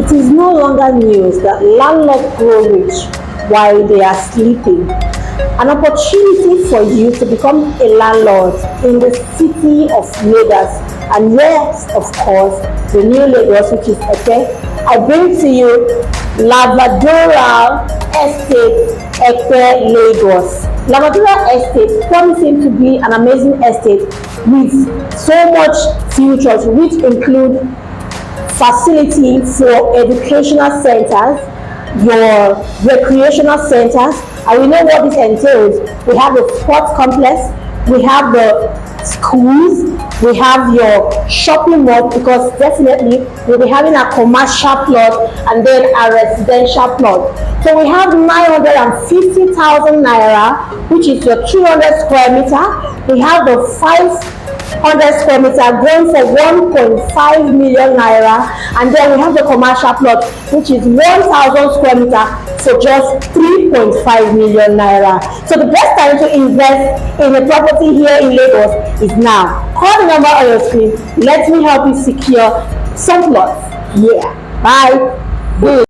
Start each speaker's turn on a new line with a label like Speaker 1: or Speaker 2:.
Speaker 1: It is no longer news that landlords grow rich while they are sleeping. An opportunity for you to become a landlord in the city of Lagos, and yes, of course, the new Lagos, which is Epe. I bring to you Verdura Estate, Epe, Lagos. Verdura Estate promising to be an amazing estate with so much futures, which include facility for educational centers, your recreational centers, and we know what this entails. We have the sports complex, we have the schools, we have your shopping mall, because definitely we'll be having a commercial plot and then a residential plot. So we have 950,000 naira, which is your 200 square meter. We have the 500 square meter going for 1.5 million naira, and then we have the commercial plot, which is 1,000 square meter for just 3.5 million naira. So the best time to invest in a property here in Lagos is now. Call the number on your screen. Let me help you secure some plots. Yeah. Bye.